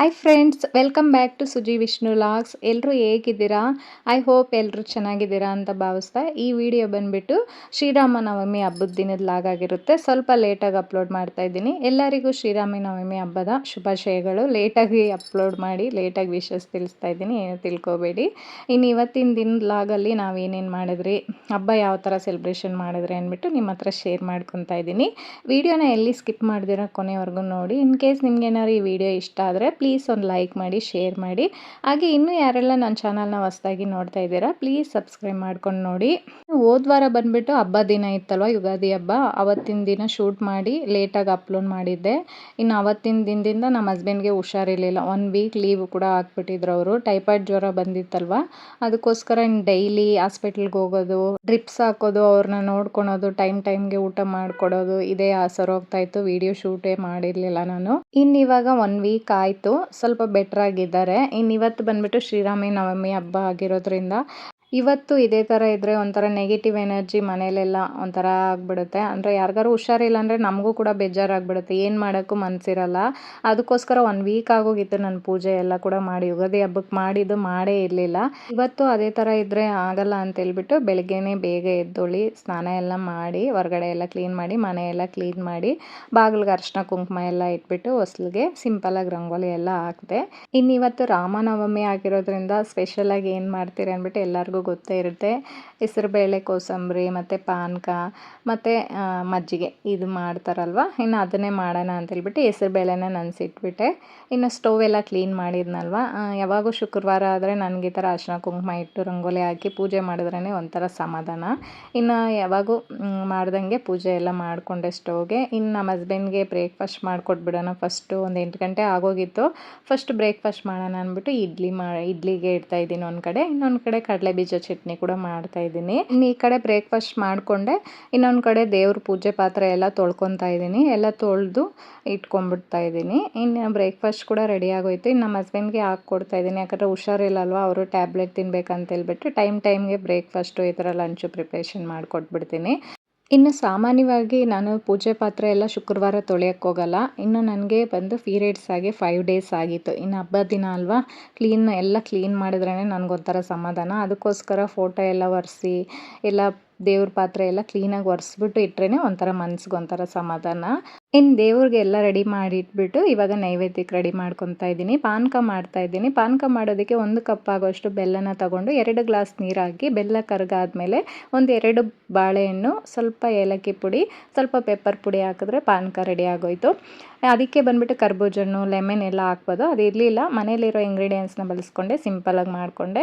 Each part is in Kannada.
Hi friends, welcome back to Suji Vishnu logs. ಎಲ್ಲರೂ ಹೇಗಿದ್ದೀರಾ? ಐ ಹೋಪ್ ಎಲ್ಲರೂ ಚೆನ್ನಾಗಿದ್ದೀರಾ ಅಂತ ಭಾವಿಸ್ತಾ ಈ ವಿಡಿಯೋ ಬಂದುಬಿಟ್ಟು ಶ್ರೀರಾಮನವಮಿ ಹಬ್ಬದ ದಿನದ ಲಾಗ್ ಆಗಿರುತ್ತೆ. ಸ್ವಲ್ಪ ಲೇಟಾಗಿ ಅಪ್ಲೋಡ್ ಮಾಡ್ತಾ ಇದ್ದೀನಿ. ಎಲ್ಲರಿಗೂ ಶ್ರೀರಾಮನವಮಿ ಹಬ್ಬದ ಶುಭಾಶಯಗಳು. ಲೇಟಾಗಿ ಅಪ್ಲೋಡ್ ಮಾಡಿ ಲೇಟಾಗಿ ವಿಶಸ್ ತಿಳಿಸ್ತಾ ಇದ್ದೀನಿ, ಏನು ತಿಳ್ಕೊಬೇಡಿ. ಇನ್ನು ಇವತ್ತಿನ ದಿನದ ಲಾಗಲ್ಲಿ ನಾವು ಏನೇನು ಮಾಡಿದ್ರಿ, ಹಬ್ಬ ಯಾವ ಥರ ಸೆಲೆಬ್ರೇಷನ್ ಮಾಡಿದ್ರಿ ಅಂದ್ಬಿಟ್ಟು ನಿಮ್ಮ ಹತ್ರ ಶೇರ್ ಮಾಡ್ಕೊತಾ ಇದ್ದೀನಿ. ವಿಡಿಯೋನ ಎಲ್ಲಿ ಸ್ಕಿಪ್ ಮಾಡಿದಿರೋ ಕೊನೆವರೆಗೂ ನೋಡಿ. ಇನ್ ಕೇಸ್ ನಿಮ್ಗೇನಾದ್ರು ಈ ವಿಡಿಯೋ ಇಷ್ಟ ಆದರೆ ಪ್ಲೀಸ್ ಒಂದು ಲೈಕ್ ಮಾಡಿ, ಶೇರ್ ಮಾಡಿ. ಹಾಗೆ ಇನ್ನೂ ಯಾರೆಲ್ಲ ನನ್ನ ಚಾನಲ್ನ ಹೊಸದಾಗಿ ನೋಡ್ತಾ ಇದ್ದೀರಾ ಪ್ಲೀಸ್ ಸಬ್ಸ್ಕ್ರೈಬ್ ಮಾಡ್ಕೊಂಡು ನೋಡಿ. ಹೋದ ವಾರ ಬಂದುಬಿಟ್ಟು ಹಬ್ಬ ದಿನ ಇತ್ತಲ್ವ, ಯುಗಾದಿ ಹಬ್ಬ, ಅವತ್ತಿನ ದಿನ ಶೂಟ್ ಮಾಡಿ ಲೇಟಾಗಿ ಅಪ್ಲೋಡ್ ಮಾಡಿದ್ದೆ. ಇನ್ನು ಅವತ್ತಿನ ದಿನದಿಂದ ನಮ್ಮ ಹಸ್ಬೆಂಡ್ಗೆ ಹುಷಾರಿರಲಿಲ್ಲ. 1 ವೀಕ್ ಲೀವ್ ಕೂಡ ಹಾಕ್ಬಿಟ್ಟಿದ್ರು ಅವರು. ಟೈಫಾಯ್ಡ್ ಜ್ವರ ಬಂದಿತ್ತಲ್ವ, ಅದಕ್ಕೋಸ್ಕರ ಡೈಲಿ ಹಾಸ್ಪಿಟ್ಲ್ಗೆ ಹೋಗೋದು, ಡ್ರಿಪ್ಸ್ ಹಾಕೋದು, ಅವ್ರನ್ನ ನೋಡ್ಕೊಳೋದು, ಟೈಮ್ಗೆ ಊಟ ಮಾಡಿಕೊಡೋದು, ಇದೇ ಸರೋಗ್ತಾ ಇತ್ತು. ವಿಡಿಯೋ ಶೂಟೇ ಮಾಡಿರಲಿಲ್ಲ ನಾನು. ಇನ್ನು ಇವಾಗ 1 ವೀಕ್ ಆಯಿತು, ಸ್ವಲ್ಪ ಬೆಟ್ರ್ ಆಗಿದ್ದಾರೆ. ಇನ್ನು ಇವತ್ತು ಬಂದುಬಿಟ್ಟು ಶ್ರೀರಾಮನವಮಿ ಹಬ್ಬ ಆಗಿರೋದ್ರಿಂದ ಇವತ್ತು ಇದೇ ಥರ ಇದ್ದರೆ ಒಂಥರ ನೆಗೆಟಿವ್ ಎನರ್ಜಿ ಮನೇಲೆಲ್ಲ ಒಂಥರ ಆಗಿಬಿಡುತ್ತೆ. ಅಂದರೆ ಯಾರಿಗಾರು ಹುಷಾರಿಲ್ಲ ಅಂದರೆ ನಮಗೂ ಕೂಡ ಬೇಜಾರಾಗಿಬಿಡುತ್ತೆ, ಏನು ಮಾಡೋಕ್ಕೂ ಮನಸ್ಸಿರಲ್ಲ. ಅದಕ್ಕೋಸ್ಕರ 1 ವೀಕ್ ಆಗೋಗಿತ್ತು ನನ್ನ ಪೂಜೆ ಎಲ್ಲ ಕೂಡ ಮಾಡಿ. ಯುಗಾದಿ ಹಬ್ಬಕ್ಕೆ ಮಾಡಿದ್ದು ಮಾಡೇ ಇರಲಿಲ್ಲ. ಇವತ್ತು ಅದೇ ಥರ ಇದ್ದರೆ ಆಗಲ್ಲ ಅಂತೇಳ್ಬಿಟ್ಟು ಬೆಳಗ್ಗೆನೇ ಬೇಗ ಎದ್ದೊಳಿ ಸ್ನಾನ ಎಲ್ಲ ಮಾಡಿ, ಹೊರಗಡೆ ಎಲ್ಲ ಕ್ಲೀನ್ ಮಾಡಿ, ಮನೆಯೆಲ್ಲ ಕ್ಲೀನ್ ಮಾಡಿ, ಬಾಗಿಲಿಗೆ ಅರಿಶಿನ ಕುಂಕುಮ ಎಲ್ಲ ಇಟ್ಬಿಟ್ಟು ಹೊಸ್ಲಿಗೆ ಸಿಂಪಲಾಗಿ ರಂಗೋಲಿ ಎಲ್ಲ ಹಾಕಿದೆ. ಇನ್ನು ಇವತ್ತು ರಾಮನವಮಿ ಆಗಿರೋದ್ರಿಂದ ಸ್ಪೆಷಲಾಗಿ ಏನು ಮಾಡ್ತೀರಿ ಅಂದ್ಬಿಟ್ಟು ಎಲ್ಲರಿಗೂ ಗೊತ್ತೇ ಇರುತ್ತೆ. ಹೆಸರುಬೇಳೆ ಕೋಸಂಬರಿ ಮತ್ತು ಪಾನಕ ಮತ್ತು ಮಜ್ಜಿಗೆ ಇದು ಮಾಡ್ತಾರಲ್ವ. ಇನ್ನು ಅದನ್ನೇ ಮಾಡೋಣ ಅಂತೇಳ್ಬಿಟ್ಟು ಹೆಸರುಬೇಳೆನ ನೆನೆಸಿಟ್ಬಿಟ್ಟೆ. ಇನ್ನು ಸ್ಟವ್ ಎಲ್ಲ ಕ್ಲೀನ್ ಮಾಡಿದ್ನಲ್ವ. ಯಾವಾಗೂ ಶುಕ್ರವಾರ ಆದರೆ ನನಗೆ ಈ ಥರ ಅರಿಶಿನ ಕುಂಕುಮ ಇಟ್ಟು ರಂಗೋಲಿ ಹಾಕಿ ಪೂಜೆ ಮಾಡಿದ್ರೇ ಒಂಥರ ಸಮಾಧಾನ. ಇನ್ನು ಯಾವಾಗೂ ಮಾಡ್ದಂಗೆ ಪೂಜೆ ಎಲ್ಲ ಮಾಡಿಕೊಂಡೆ ಸ್ಟವ್ಗೆ. ಇನ್ನು ನಮ್ಮ ಹಸ್ಬೆಂಡ್ಗೆ ಬ್ರೇಕ್ಫಾಸ್ಟ್ ಮಾಡಿಕೊಟ್ಬಿಡೋಣ. ಫಸ್ಟು ಒಂದು 8 ಗಂಟೆ ಆಗೋಗಿತ್ತು. ಫಸ್ಟ್ ಬ್ರೇಕ್ಫಾಸ್ಟ್ ಮಾಡೋಣ ಅಂದ್ಬಿಟ್ಟು ಇಡ್ಲಿಗೆ ಇಡ್ತಾಯಿದ್ದೀನಿ ಒಂದು ಕಡೆ, ಇನ್ನೊಂದು ಕಡೆ ಕಡಲೆ ಬೀಜ ಚಟ್ನಿ ಕೂಡ ಮಾಡ್ತಾಯಿದ್ದೀನಿ. ಇನ್ನು ಈ ಕಡೆ ಬ್ರೇಕ್ಫಾಸ್ಟ್ ಮಾಡಿಕೊಂಡೆ, ಇನ್ನೊಂದು ಕಡೆ ದೇವ್ರ ಪೂಜೆ ಪಾತ್ರೆ ಎಲ್ಲ ತೊಳ್ಕೊತಾ ಇದ್ದೀನಿ. ಎಲ್ಲ ತೊಳೆದು ಇಟ್ಕೊಂಡ್ಬಿಡ್ತಾ ಇದ್ದೀನಿ. ಇನ್ನು ಬ್ರೇಕ್ಫಾಸ್ಟ್ ಕೂಡ ರೆಡಿ ಆಗೋಯ್ತು. ಇನ್ನು ನಮ್ಮ ಹಸ್ಬೆಂಡ್ಗೆ ಹಾಕ್ಕೊಡ್ತಾ ಇದ್ದೀನಿ, ಯಾಕಂದರೆ ಹುಷಾರಿಲ್ಲಲ್ವ, ಅವರು ಟ್ಯಾಬ್ಲೆಟ್ ತಿನ್ಬೇಕಂತೇಳ್ಬಿಟ್ಟು ಟೈಮ್ಗೆ ಬ್ರೇಕ್ಫಾಸ್ಟು ಈ ಥರ ಲಂಚು ಪ್ರಿಪ್ರೇಷನ್ ಮಾಡಿಕೊಟ್ಬಿಡ್ತೀನಿ. ಇನ್ನು ಸಾಮಾನ್ಯವಾಗಿ ನಾನು ಪೂಜೆ ಪಾತ್ರೆ ಎಲ್ಲ ಶುಕ್ರವಾರ ತೊಳೆಯೋಕ್ಕೆ ಹೋಗಲ್ಲ. ಇನ್ನು ನನಗೆ ಬಂದು ಪೀರಿಯಡ್ಸ್ ಆಗಿ 5 ಡೇಸ್ ಆಗಿತ್ತು. ಇನ್ನು ಹಬ್ಬದ ದಿನ ಅಲ್ವಾ, ಎಲ್ಲ ಕ್ಲೀನ್ ಮಾಡಿದ್ರೇ ನನಗೊಂಥರ ಸಮಾಧಾನ. ಅದಕ್ಕೋಸ್ಕರ ಫೋಟೋ ಎಲ್ಲ ಒರೆಸಿ ಎಲ್ಲ ದೇವ್ರ ಪಾತ್ರೆ ಎಲ್ಲ ಕ್ಲೀನಾಗಿ ಒರೆಸ್ಬಿಟ್ಟು ಇಟ್ರೇ ಒಂಥರ ಮನ್ಸಿಗೆ ಒಂಥರ ಸಮಾಧಾನ. ಇನ್ನು ದೇವ್ರಿಗೆ ಎಲ್ಲ ರೆಡಿ ಮಾಡಿ ಇಟ್ಬಿಟ್ಟು ಇವಾಗ ನೈವೇದ್ಯಕ್ಕೆ ರೆಡಿ ಮಾಡ್ಕೊತಾ ಇದ್ದೀನಿ. ಪಾನಕ ಮಾಡ್ತಾಯಿದ್ದೀನಿ. ಪಾನಕ ಮಾಡೋದಕ್ಕೆ 1 ಕಪ್ ಆಗೋಷ್ಟು ಬೆಲ್ಲನ ತಗೊಂಡು 2 ಗ್ಲಾಸ್ ನೀರು ಹಾಕಿ, ಬೆಲ್ಲ ಕರಗಾದ್ಮೇಲೆ 2 ಬಾಳೆಹಣ್ಣು, ಸ್ವಲ್ಪ ಏಲಕ್ಕಿ ಪುಡಿ, ಸ್ವಲ್ಪ ಪೆಪ್ಪರ್ ಪುಡಿ ಹಾಕಿದ್ರೆ ಪಾನಕ ರೆಡಿ ಆಗೋಯ್ತು. ಅದಕ್ಕೆ ಬಂದುಬಿಟ್ಟು ಕರ್ಬೂಜ ಹಣ್ಣು, ಲೆಮನ್ ಎಲ್ಲ ಹಾಕ್ಬೋದು. ಅದು ಇರಲಿಲ್ಲ, ಮನೇಲಿರೋ ಇಂಗ್ರೀಡಿಯೆಂಟ್ಸ್ನ ಬಳಸ್ಕೊಂಡೆ, ಸಿಂಪಲಾಗಿ ಮಾಡಿಕೊಂಡೆ.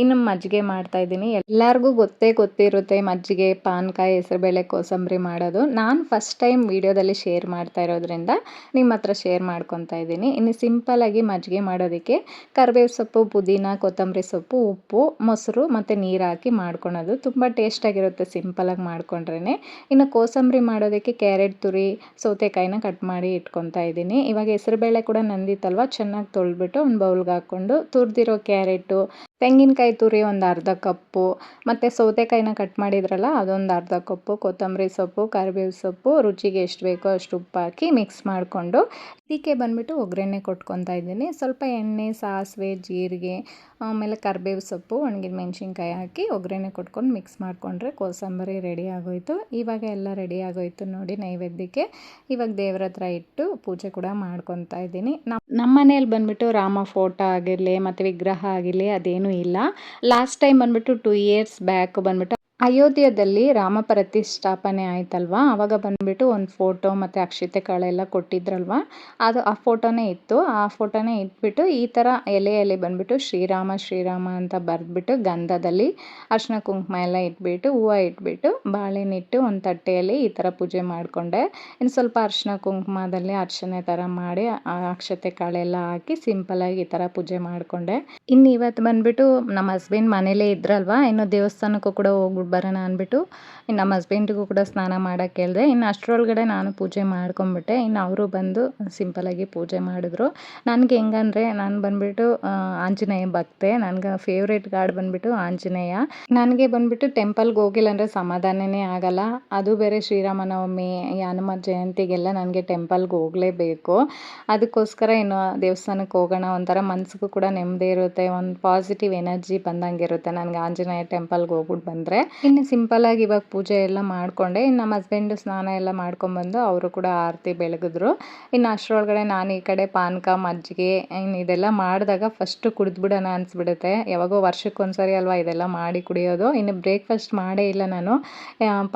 ಇನ್ನು ಮಜ್ಜಿಗೆ ಮಾಡ್ತಾಯಿದ್ದೀನಿ. ಎಲ್ಲರಿಗೂ ಗೊತ್ತಿರುತ್ತೆ ಮಜ್ಜಿಗೆ, ಪಾನಕ, ಹೆಸರುಬೇಳೆ ಕೋಸಂಬರಿ ಮಾಡೋದು. ನಾನು ಫಸ್ಟ್ ಟೈಮ್ ವೀಡಿಯೋದಲ್ಲಿ ಶೇರ್ ಮಾಡ್ತಾ ಇರೋದ್ರಿಂದ ನಿಮ್ಮ ಹತ್ರ ಶೇರ್ ಮಾಡ್ಕೊತಾ ಇದ್ದೀನಿ. ಇನ್ನು ಸಿಂಪಲಾಗಿ ಮಜ್ಜಿಗೆ ಮಾಡೋದಕ್ಕೆ ಕರಿಬೇವು ಸೊಪ್ಪು, ಪುದೀನ, ಕೊತ್ತಂಬರಿ ಸೊಪ್ಪು, ಉಪ್ಪು, ಮೊಸರು ಮತ್ತು ನೀರು ಹಾಕಿ ಮಾಡ್ಕೊಳೋದು. ತುಂಬ ಟೇಸ್ಟಾಗಿರುತ್ತೆ ಸಿಂಪಲಾಗಿ ಮಾಡ್ಕೊಂಡ್ರೇ. ಇನ್ನು ಕೋಸಂಬರಿ ಮಾಡೋದಕ್ಕೆ ಕ್ಯಾರೆಟ್ ತುರಿ, ಸೌತೆಕಾಯಿನ ಕಟ್ ಮಾಡಿ ಇಟ್ಕೊತಾ ಇದ್ದೀನಿ. ಇವಾಗ ಹೆಸರುಬೇಳೆ ಕೂಡ ನಂದಿತ್ತಲ್ವ, ಚೆನ್ನಾಗಿ ತೊಳೆದ್ಬಿಟ್ಟು ಒಂದು ಬೌಲ್ಗೆ ಹಾಕ್ಕೊಂಡು ತುರಿದಿರೋ ಕ್ಯಾರೆಟು, ತೆಂಗಿನಕಾಯಿ ತುರಿ ಒಂದು ಅರ್ಧ ಕಪ್ಪು, ಮತ್ತು ಸೌತೆಕಾಯಿನ ಕಟ್ ಮಾಡಿದ್ರಲ್ಲ ಅದೊಂದು ಅರ್ಧ ಕಪ್ಪು, ಕೊತ್ತಂಬರಿ ಸೊಪ್ಪು, ಕರಿಬೇವು ಸೊಪ್ಪು, ರುಚಿಗೆ ಎಷ್ಟು ಬೇಕೋ ಅಷ್ಟು ಉಪ್ಪು ಹಾಕಿ ಮಿಕ್ಸ್ ಮಾಡಿಕೊಂಡು ಇದಕ್ಕೆ ಬಂದುಬಿಟ್ಟು ಒಗ್ಗರಣೆ ಕೊಟ್ಕೊತಾ ಇದ್ದೀನಿ. ಸ್ವಲ್ಪ ಎಣ್ಣೆ, ಸಾಸಿವೆ, ಜೀರಿಗೆ, ಆಮೇಲೆ ಕರಿಬೇವು ಸೊಪ್ಪು, ಒಣಗಿದ ಮೆಣಸಿನ್ಕಾಯಿ ಹಾಕಿ ಒಗ್ಗರಣೆ ಕೊಟ್ಕೊಂಡು ಮಿಕ್ಸ್ ಮಾಡಿಕೊಂಡ್ರೆ ಕೋಸಂಬರಿ ರೆಡಿ ಆಗೋಯಿತು. ಇವಾಗ ಎಲ್ಲ ರೆಡಿ ಆಗೋಯಿತು ನೋಡಿ ನೈವೇದ್ಯಕ್ಕೆ. ಇವಾಗ ದೇವ್ರ ಹತ್ರ ಇಟ್ಟು ಪೂಜೆ ಕೂಡ ಮಾಡ್ಕೊತಾ ಇದ್ದೀನಿ. ನಮ್ಮ ಮನೇಲಿ ಬಂದುಬಿಟ್ಟು ರಾಮ ಫೋಟೋ ಆಗಿರಲಿ ಮತ್ತು ವಿಗ್ರಹ ಆಗಿರಲಿ ಅದೇನೂ ಇಲ್ಲ. ಲಾಸ್ಟ್ ಟೈಮ್ ಬಂದುಬಿಟ್ಟು 2 ಇಯರ್ಸ್ ಬ್ಯಾಕ್ ಬಂದುಬಿಟ್ಟು ಅಯೋಧ್ಯೆಯಲ್ಲಿ ರಾಮ ಪ್ರತಿಷ್ಠಾಪನೆ ಆಯ್ತಲ್ವ, ಆವಾಗ ಬಂದುಬಿಟ್ಟು ಒಂದು ಫೋಟೋ ಮತ್ತು ಅಕ್ಷತೆ ಕಾಳೆಲ್ಲ ಕೊಟ್ಟಿದ್ರಲ್ವ, ಆ ಫೋಟೋನೇ ಇತ್ತು. ಆ ಫೋಟೋನೇ ಇಟ್ಬಿಟ್ಟು ಈ ಥರ ಎಲೆಯಲ್ಲಿ ಬಂದುಬಿಟ್ಟು ಶ್ರೀರಾಮ ಅಂತ ಬರೆದ್ಬಿಟ್ಟು ಗಂಧದಲ್ಲಿ ಅರಿಶಿನ ಕುಂಕುಮ ಎಲ್ಲ ಇಟ್ಬಿಟ್ಟು, ಹೂವು ಇಟ್ಬಿಟ್ಟು, ಬಾಳೆಹಣ್ಣಿಟ್ಟು ಒಂದು ತಟ್ಟೆಯಲ್ಲಿ ಈ ಥರ ಪೂಜೆ ಮಾಡಿಕೊಂಡೆ. ಇನ್ನು ಸ್ವಲ್ಪ ಅರಿಶಿನ ಕುಂಕುಮದಲ್ಲಿ ಅರ್ಚನೆ ಥರ ಮಾಡಿ ಅಕ್ಷತೆ ಕಾಳೆಲ್ಲ ಹಾಕಿ ಸಿಂಪಲಾಗಿ ಈ ಥರ ಪೂಜೆ ಮಾಡಿಕೊಂಡೆ. ಇನ್ನು ಇವತ್ತು ಬಂದುಬಿಟ್ಟು ನಮ್ಮ ಹಸ್ಬೆಂಡ್ ಮನೇಲೇ ಇದ್ರಲ್ವ, ಇನ್ನು ದೇವಸ್ಥಾನಕ್ಕೂ ಕೂಡ ಹೋಗ್ಬಿಟ್ಟು ಬರೋಣ ಅಂದ್ಬಿಟ್ಟು ನಮ್ಮ ಹಸ್ಬೆಂಡ್ಗೂ ಕೂಡ ಸ್ನಾನ ಮಾಡೋಕ್ಕೆ ಹೇಳಿದೆ. ಇನ್ನು ಅಷ್ಟರೊಳಗಡೆ ನಾನು ಪೂಜೆ ಮಾಡ್ಕೊಂಬಿಟ್ಟೆ. ಇನ್ನು ಅವರು ಬಂದು ಸಿಂಪಲಾಗಿ ಪೂಜೆ ಮಾಡಿದ್ರು. ನನಗೆ ಹೆಂಗಂದರೆ ನಾನು ಬಂದುಬಿಟ್ಟು ಆಂಜನೇಯ ಭಕ್ತೆ. ನನಗೆ ಫೇವ್ರೇಟ್ ಗಾಡ್ ಬಂದುಬಿಟ್ಟು ಆಂಜನೇಯ. ನನಗೆ ಬಂದುಬಿಟ್ಟು ಟೆಂಪಲ್ಗೆ ಹೋಗಿಲ್ಲ ಅಂದರೆ ಸಮಾಧಾನನೇ ಆಗಲ್ಲ. ಅದು ಬೇರೆ ಶ್ರೀರಾಮನವಮಿ, ಹನುಮ ಜಯಂತಿಗೆಲ್ಲ ನನಗೆ ಟೆಂಪಲ್ಗೆ ಹೋಗಲೇಬೇಕು. ಅದಕ್ಕೋಸ್ಕರ ಇನ್ನು ದೇವಸ್ಥಾನಕ್ಕೆ ಹೋಗೋಣ, ಒಂಥರ ಮನಸ್ಸಿಗೂ ಕೂಡ ನೆಮ್ಮದಿ ಇರುತ್ತೆ, ಒಂದು ಪಾಸಿಟಿವ್ ಎನರ್ಜಿ ಬಂದಂಗೆ ಇರುತ್ತೆ ನನಗೆ ಆಂಜನೇಯ ಟೆಂಪಲ್ಗೆ ಹೋಗ್ಬಿಟ್ಟು ಬಂದರೆ. ಇನ್ನು ಸಿಂಪಲಾಗಿ ಇವಾಗ ಪೂಜೆ ಎಲ್ಲ ಮಾಡಿಕೊಂಡೆ. ಇನ್ನು ನಮ್ಮ ಹಸ್ಬೆಂಡು ಸ್ನಾನ ಎಲ್ಲ ಮಾಡ್ಕೊಂಬಂದು ಅವರು ಕೂಡ ಆರತಿ ಬೆಳಗಿದ್ರು. ಇನ್ನು ಅಷ್ಟರೊಳಗಡೆ ನಾನು ಈ ಕಡೆ ಪಾನಕ, ಮಜ್ಜಿಗೆ ಇನ್ನು ಇದೆಲ್ಲ ಮಾಡಿದಾಗ ಫಸ್ಟು ಕುಡಿದ್ಬಿಡೋಣ ಅನಿಸ್ಬಿಡುತ್ತೆ. ಯಾವಾಗೋ ವರ್ಷಕ್ಕೊಂದ್ಸರಿ ಅಲ್ವಾ ಇದೆಲ್ಲ ಮಾಡಿ ಕುಡಿಯೋದು. ಇನ್ನು ಬ್ರೇಕ್ಫಾಸ್ಟ್ ಮಾಡೇ ಇಲ್ಲ ನಾನು,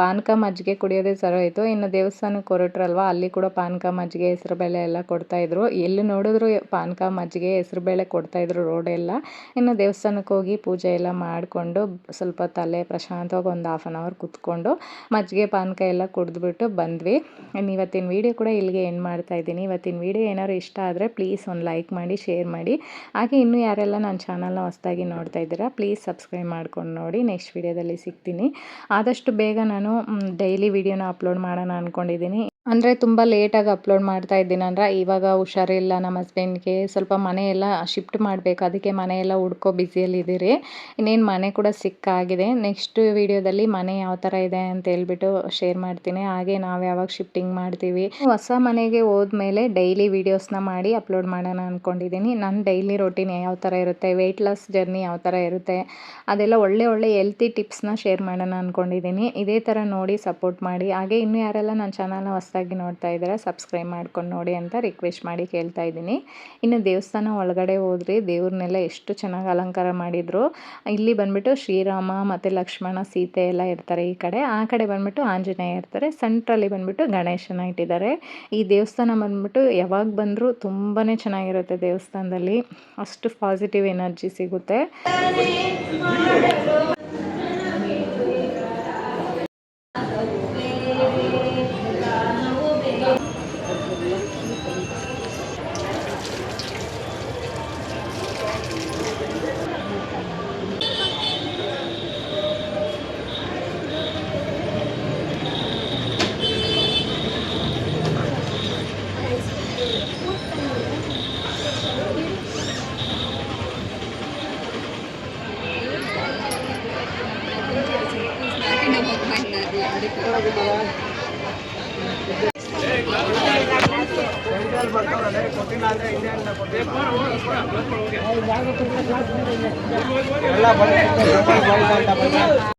ಪಾನಕ ಮಜ್ಜಿಗೆ ಕುಡಿಯೋದೇ ಸರೋಯಿತು. ಇನ್ನು ದೇವಸ್ಥಾನಕ್ಕೆ ಹೊರಟ್ರಲ್ವ, ಅಲ್ಲಿ ಕೂಡ ಪಾನಕ ಮಜ್ಜಿಗೆ ಹೆಸರುಬೇಳೆ ಎಲ್ಲ ಕೊಡ್ತಾಯಿದ್ರು. ಎಲ್ಲಿ ನೋಡಿದ್ರು ಪಾನಕ ಮಜ್ಜಿಗೆ ಹೆಸರುಬೇಳೆ ಕೊಡ್ತಾಯಿದ್ರು ರೋಡೆಲ್ಲ. ಇನ್ನು ದೇವಸ್ಥಾನಕ್ಕೆ ಹೋಗಿ ಪೂಜೆ ಎಲ್ಲ ಮಾಡಿಕೊಂಡು ಸ್ವಲ್ಪ ತಲೆ ಪ್ರಶಾಂತವಾಗಿ ಒಂದು ಹಾಫ್ ಆನ್ ಅವರ್ ಕೂತ್ಕೊಂಡು ಮಜ್ಜಿಗೆ ಪಾನಕ ಎಲ್ಲ ಕುಡಿದ್ಬಿಟ್ಟು ಬಂದ್ವಿ. ಇನ್ನು ಇವತ್ತಿನ ವೀಡಿಯೋ ಕೂಡ ಇಲ್ಲಿಗೆ ಎಂಡ್ ಮಾಡ್ತಾ ಇದ್ದೀನಿ. ಇವತ್ತಿನ ವೀಡಿಯೋ ಏನಾದ್ರು ಇಷ್ಟ ಆದರೆ ಪ್ಲೀಸ್ ಒಂದು ಲೈಕ್ ಮಾಡಿ, ಶೇರ್ ಮಾಡಿ. ಹಾಗೆ ಇನ್ನೂ ಯಾರೆಲ್ಲ ನನ್ನ ಚಾನಲ್ನ ಹೊಸದಾಗಿ ನೋಡ್ತಾ ಇದ್ದೀರಾ ಪ್ಲೀಸ್ ಸಬ್ಸ್ಕ್ರೈಬ್ ಮಾಡ್ಕೊಂಡು ನೋಡಿ. ನೆಕ್ಸ್ಟ್ ವೀಡಿಯೋದಲ್ಲಿ ಸಿಗ್ತೀನಿ. ಆದಷ್ಟು ಬೇಗ ನಾನು ಡೈಲಿ ವೀಡಿಯೋನ ಅಪ್ಲೋಡ್ ಮಾಡೋಣ ಅಂದ್ಕೊಂಡಿದ್ದೀನಿ. ಅಂದರೆ ತುಂಬ ಲೇಟಾಗಿ ಅಪ್ಲೋಡ್ ಮಾಡ್ತಾ ಇದ್ದೀನಿ. ಅಂದರೆ ಇವಾಗ ಹುಷಾರಿಲ್ಲ ನಮ್ಮ ಹಸ್ಬೆಂಡ್ಗೆ, ಸ್ವಲ್ಪ ಮನೆಯೆಲ್ಲ ಶಿಫ್ಟ್ ಮಾಡಬೇಕು, ಅದಕ್ಕೆ ಮನೆಯೆಲ್ಲ ಹುಡ್ಕೋ ಬ್ಯುಸಿಯಲ್ಲಿದ್ದೀರಿ. ಇನ್ನೇನು ಮನೆ ಕೂಡ ಸಿಕ್ಕಾಗಿದೆ. ನೆಕ್ಸ್ಟ್ ವೀಡಿಯೋದಲ್ಲಿ ಮನೆ ಯಾವ ಥರ ಇದೆ ಅಂತ ಹೇಳ್ಬಿಟ್ಟು ಶೇರ್ ಮಾಡ್ತೀನಿ. ಹಾಗೆ ನಾವು ಯಾವಾಗ ಶಿಫ್ಟಿಂಗ್ ಮಾಡ್ತೀವಿ, ಹೊಸ ಮನೆಗೆ ಹೋದ್ಮೇಲೆ ಡೈಲಿ ವೀಡಿಯೋಸ್ನ ಮಾಡಿ ಅಪ್ಲೋಡ್ ಮಾಡೋಣ ಅಂದ್ಕೊಂಡಿದ್ದೀನಿ. ನನ್ನ ಡೈಲಿ ರೊಟೀನ್ ಯಾವ ಥರ ಇರುತ್ತೆ, ವೆಯ್ಟ್ ಲಾಸ್ ಜರ್ನಿ ಯಾವ ಥರ ಇರುತ್ತೆ, ಅದೆಲ್ಲ ಒಳ್ಳೆ ಹೆಲ್ತಿ ಟಿಪ್ಸ್ನ ಶೇರ್ ಮಾಡೋಣ ಅಂದ್ಕೊಂಡಿದ್ದೀನಿ. ಇದೇ ಥರ ನೋಡಿ ಸಪೋರ್ಟ್ ಮಾಡಿ. ಹಾಗೆ ಇನ್ನೂ ಯಾರೆಲ್ಲ ನನ್ನ ಚಾನಲ್ನ ಹೊಸದಾಗಿ ನೋಡ್ತಾ ಇದ್ದಾರೆ ಸಬ್ಸ್ಕ್ರೈಬ್ ಮಾಡ್ಕೊಂಡು ನೋಡಿ ಅಂತ ರಿಕ್ವೆಸ್ಟ್ ಮಾಡಿ ಕೇಳ್ತಾ ಇದ್ದೀನಿ. ಇನ್ನು ದೇವಸ್ಥಾನ ಒಳಗಡೆ ಹೋದ್ರಿ, ದೇವ್ರನ್ನೆಲ್ಲ ಎಷ್ಟು ಚೆನ್ನಾಗಿ ಅಲಂಕಾರ ಮಾಡಿದ್ರು. ಇಲ್ಲಿ ಬಂದುಬಿಟ್ಟು ಶ್ರೀರಾಮ ಮತ್ತು ಲಕ್ಷ್ಮಣ, ಸೀತೆ ಎಲ್ಲ ಇರ್ತಾರೆ ಈ ಕಡೆ. ಆ ಕಡೆ ಬಂದುಬಿಟ್ಟು ಆಂಜನೇಯ ಇರ್ತಾರೆ. ಸೆಂಟ್ರಲ್ಲಿ ಬಂದುಬಿಟ್ಟು ಗಣೇಶನ ಇಟ್ಟಿದ್ದಾರೆ. ಈ ದೇವಸ್ಥಾನ ಬಂದುಬಿಟ್ಟು ಯಾವಾಗ ಬಂದರೂ ತುಂಬಾ ಚೆನ್ನಾಗಿರುತ್ತೆ. ದೇವಸ್ಥಾನದಲ್ಲಿ ಅಷ್ಟು ಪಾಸಿಟಿವ್ ಎನರ್ಜಿ ಸಿಗುತ್ತೆ. ಎಲ್ಲ